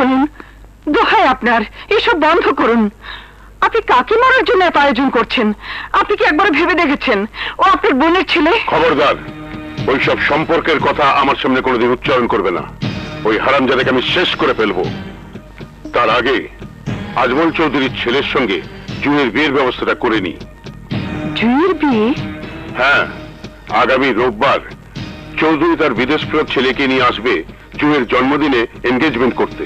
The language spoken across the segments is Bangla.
শুনুন, দোহাই আপনার, এসব বন্ধ করুন। আপনি কাকে মারার জন্য এত আয়োজন করছেন? আপনি কি একবার ভেবে দেখেছেন ও আপনার বোনের ছেলে? খবরদার, ওইসব সম্পর্কের কথা আমার সামনে কোনোদিন উচ্চারণ করবে না। ওই হারামজাদাকে আমি শেষ করে ফেলবো। তার আগে আজমল চৌধুরীর ছেলের সঙ্গে জুয়ের বিয়ের ব্যবস্থাটা করে নি। জুয়ের বিয়ে? হ্যাঁ, আগামী রোববার চৌধুরী তার বিদেশ ফেরত ছেলেকে নিয়ে আসবে জুয়ের জন্মদিনে এনগেজমেন্ট করতে।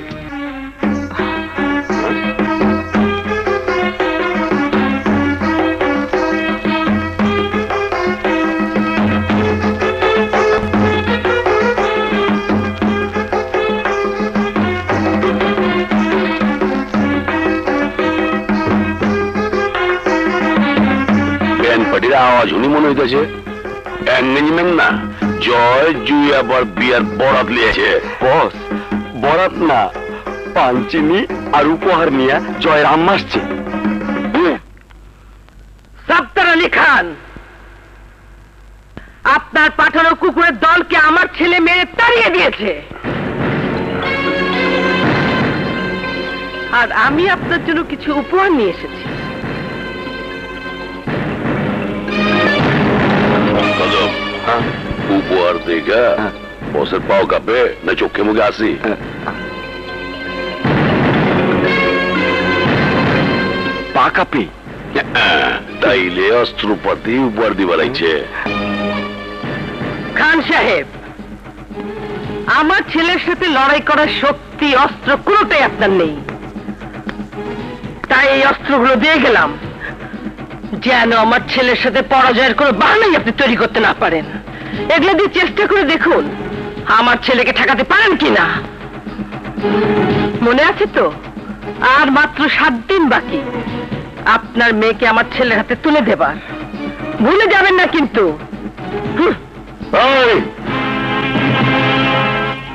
আওয়াজ উনি মনে হইতেছে এঙ্গেজমেন্ট না, জয় জুই আবার বিয়ার বরাত লিয়েছে। বস, বরাত না, পাঞ্চিনি আর উপহার নিয়ে জয়ের আম্মা আসছে। সাত্তার আলী খান, আপনার পাঠানো কুকুরের দলকে আমার ছেলে মেরে তাড়িয়ে দিয়েছে, আর আমি আপনার জন্য কিছু উপহার নিয়ে এসেছি। উপহার দেখা বসের পাও কাঁপে না চোখে মুখে আসি? পা কাঁপে? তাইলে অস্ত্রপাতি উপহার দিবার আইছে। খান সাহেব, আমার ছেলের সাথে লড়াই করার শক্তি, অস্ত্র কোনোটাই আপনার নেই। তাই এই অস্ত্রগুলো দিয়ে গেলাম, যেন আমার ছেলের সাথে পরাজয়ের কোনো বাহানাই আপনি তৈরি করতে না পারেন। এগুলো দিয়ে চেষ্টা করে দেখুন আমার ছেলেকে ঠেকাতে পারেন কিনা। মনে আছে তো, আর মাত্র 7 দিন বাকি আপনার মেয়েকে আমার ছেলের হাতে তুলে দেবার। ভুলে যাবেন না কিন্তু।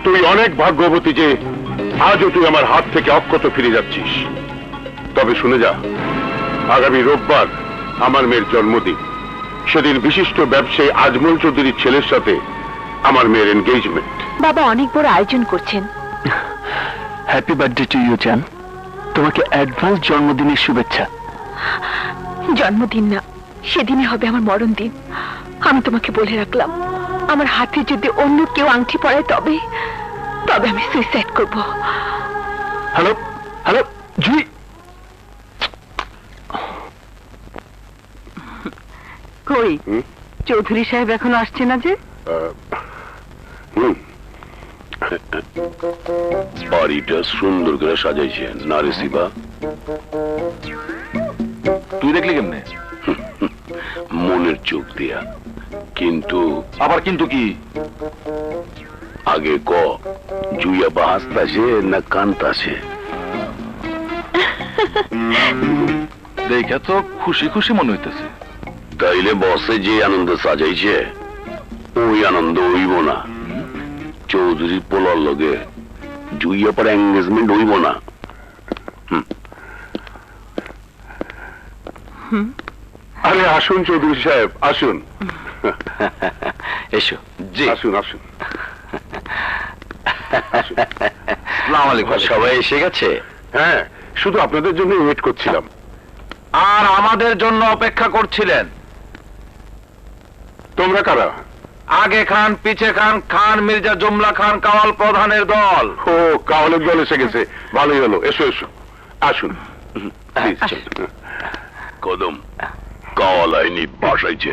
তুই অনেক ভাগ্যবতী যে আজও তুই আমার হাত থেকে অক্ষত ফিরে যাচ্ছিস। তবে শুনে যা, আগামী রোববার আমার মেয়ের জন্মদিন। সেদিন বিশিষ্ট ব্যবসায়ী আজমল চৌধুরীর ছেলের সাথে আমার মেয়ের এনগেজমেন্ট। বাবা অনেক বড় আয়োজন করছেন। হ্যাপি বার্থডে টু ইউ জান। তোমাকে অ্যাডভান্স জন্মদিনের শুভেচ্ছা। জন্মদিন না, সেদিনই হবে আমার মরণ দিন। আমি তোমাকে বলে রাখলাম, আমার হাতে যদি অন্য কেউ আংটি পরায় তবে তবে আমি সুইসাইড করব। হ্যালো হ্যালো জুই। কই চৌধুরী সাহেব এখনো আসছে না যে? বাড়িটা সুন্দর করে সাজাইছে না রে শিবা? তুই দেখলি কেমনে? মনের চোখ দিয়া। কিন্তু আবার কিন্তু কি? আগে ক, জুইয়া বা হাসতাছে না কান্তাছে? দেখে তো খুশি খুশি মনে হইতেছে। তাইলে বসে যে আনন্দ সাজাইছে ওই আনন্দ হইব না। চৌধুরীর পোলার লগে জুইয়া পর এঙ্গেজমেন্ট হইব না। আরে আসুন চৌধুরী সাহেব, আসুন। এসো। জি আসুন আসুন। আসসালামু আলাইকুম। সবাই এসে গেছে? হ্যাঁ, শুধু আপনাদের জন্য ওয়েট করছিলাম। আর আমাদের জন্য অপেক্ষা করছিলেন? তোমরা কারা? আগে খান পিছে খান, খান মির্জা জুমলা খান কাওয়াল প্রধানের দল। ও, কাওয়ালের দল এসে গেছে, ভালোই হলো। এসো এসো, আসুন। Please, চলুন। কদম, কাওয়াল আইনি বাসাইছে।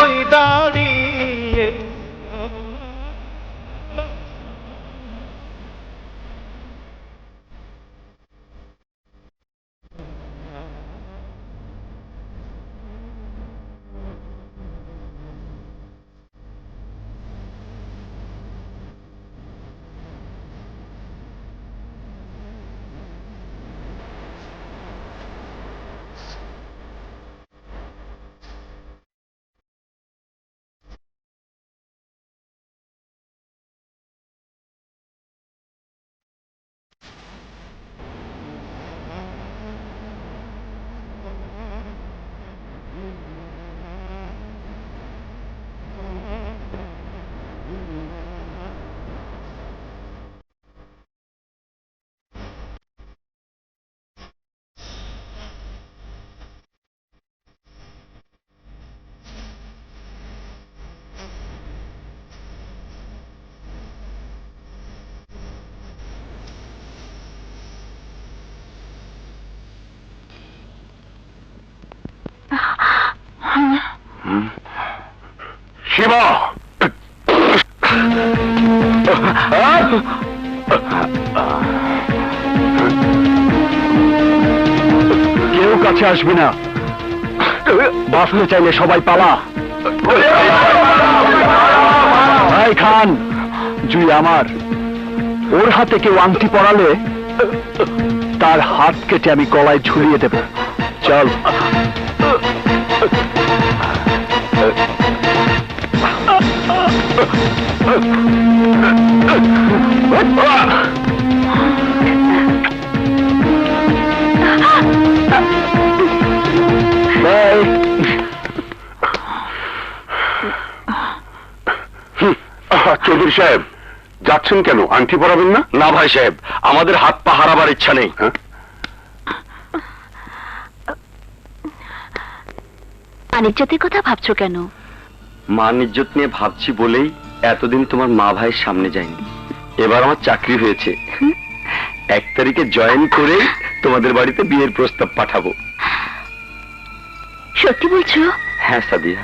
ওই দাঁড়িয়ে শিবা, কেউ কাছে আসবি না, বাঁচতে চাইলে সবাই পালা। ভাই খান, জুই আমার, ওর হাতে কেউ আংটি পরালে তার হাত কেটে আমি গলায় ঝুলিয়ে দেব। চল। চৌধুরী সাহেব, যাচ্ছেন কেন? আংটি পরাবেন না? না ভাই সাহেব, আমাদের হাত পা হারাবার ইচ্ছা নেই। আনিজ্জতের কথা ভাবছো কেন? মান ইজ্জত নিয়ে ভাবছি বলেই এতদিন তোমার মা ভাইয়ের সামনে যায়নি। এবার আমার চাকরি হয়েছে, 1 তারিখে জয়েন করে তোমাদের বাড়িতে বিয়ের প্রস্তাব পাঠাবো। সত্যি বলছো? হ্যাঁ সাদিয়া।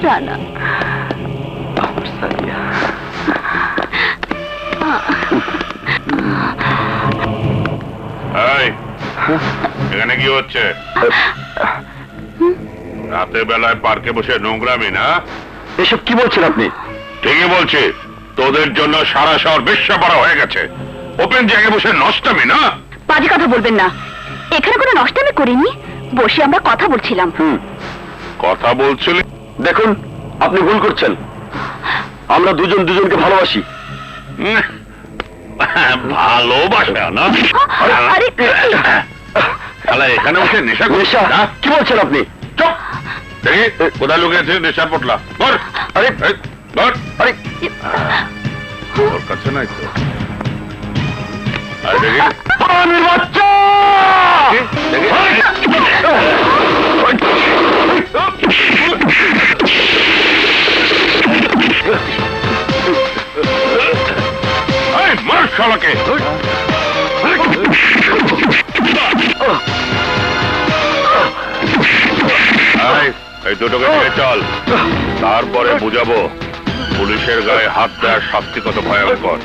রানা, আমার সাদিয়া। এখানে কি হচ্ছে? রাতে বেলায় পার্কে বসে নোংরামি না? এসব কি বলছেন আপনি? ঠিকই বলছি, তোদের জন্য সারা শহর বেশ্যাপাড়া হয়ে গেছে। ওপেন জায়গায় বসে নষ্টামি না? বাজে কথা বলবেন না, এখানে কোনো নষ্টামি করিনি, বসে আমরা কথা বলছিলাম। কথা বলছিলি? দেখুন, আপনি ভুল করছেন। আমরা দুজন দুজনকে ভালোবাসি। উম, ভালোবাসা না? আরে শালা এখানে বসে নেশা করছিস নেশা? না? কি বলছেন আপনি? চুপ! দেখি কোথায় লুকিয়েছে নেশার পটলা? ধর! আরে এই, ধর! আরে ওর কাছে নাই তো। আরে দেখি, পানির বাচ্চা! দেখি। এই, মার শালাকে! এই দুটোকে নিয়ে চল, তারপরে বুঝাবো পুলিশের গায়ে হাত দেওয়ার শাস্তি কত ভয়ঙ্কর।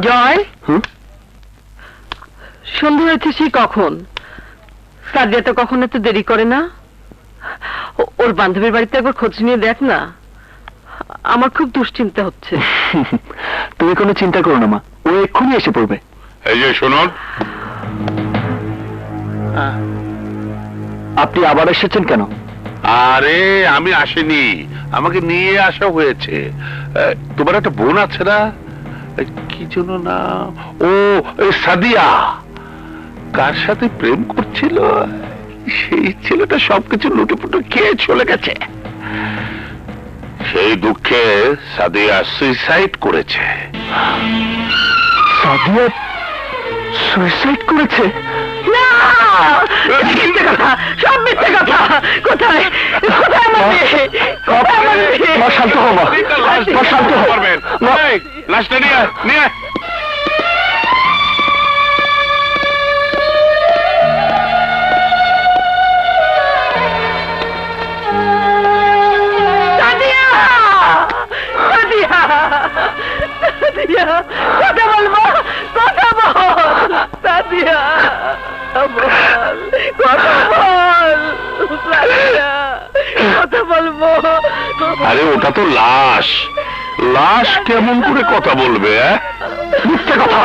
জয়, সন্ধ্যা হয়েছে সেই কখন? সাদিয়া তো কখন এত দেরি করে না। ওর বান্ধবীর বাড়িতে একবার খোঁজ নিয়ে দেখ না, আমার খুব দুশ্চিন্তা হচ্ছে। তুমি কোনো চিন্তা করো না মা, ও এক্ষুনি এসে পড়বে। এই যে শুনুন, আপনি আবার এসেছেন কেন? আরে আমি আসিনি, আমাকে নিয়ে আসা হয়েছে। তোমার একটা বোন আছে না, কি জন্য না, ও ওই সাদিয়া, কার সাথে প্রেম করছিল, সেই ছেলেটা সবকিছু লুটেপুটে খেয়ে চলে গেছে। সেই দুঃখে সাদিয়া সুইসাইড করেছে। সাদিয়া সুইসাইড করেছে? না, মিথ্যে কথা, সব মিথ্যে কথা। কোথায় কোথায় আমার মেয়ে? কোথায় আমার মেয়ে? মা, শান্ত হও মা, মা, শান্ত হও। মা, লাশটা নিয়ে আয়, নিয়ে আয়। সাদিয়া! সাদিয়া! সাদিয়া! কথা বল মা, কথা বল। সাদিয়া! বল, কথা বল। সাদিয়া! কথা বলবো। আরে ওটা তো লাশ, লাশ কেমন করে কথা বলবে? মিথ্যে কথা।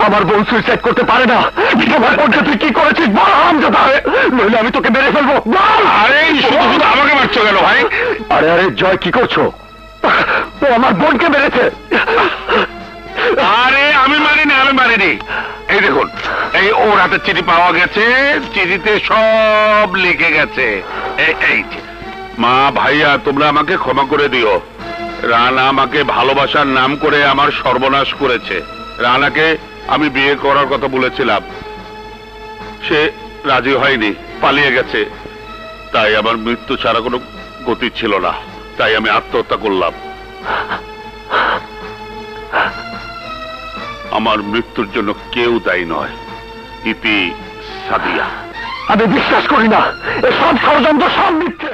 আমার বোন সুইসাইড করতে পারে না। তোমার বোনকে তুই কি করেছিস বল, হারামজাদা! নইলে আমি তোকে মেরে ফেলবো। বল! আরে শুধু শুধু আমাকে মারছো কেন ভাই? আরে আরে জয়, কি করছো? ও আমার বোনকে মেরেছে। আরে আমি মারিনি, আমি মারিনি। এই দেখুন, এই ওর হাতে চিঠি পাওয়া গেছে, চিঠিতে সব লিখে গেছে। এই যে, মা ভাইয়া তোমরা আমাকে ক্ষমা করে দিও। রানা আমাকে ভালোবাসার নাম করে আমার সর্বনাশ করেছে। রানাকে আমি বিয়ে করার কথা বলেছিলাম, সে রাজি হয়নি, পালিয়ে গেছে। তাই আমার মৃত্যু ছাড়া কোনো গতি ছিল না, তাই আমি আত্মহত্যা করলাম। আমার মৃত্যুর জন্য কেউ দায়ী নয়। ইতি সাদিয়া। আমি বিশ্বাস করি না, এসব ষড়যন্ত্র, সব মিথ্যে।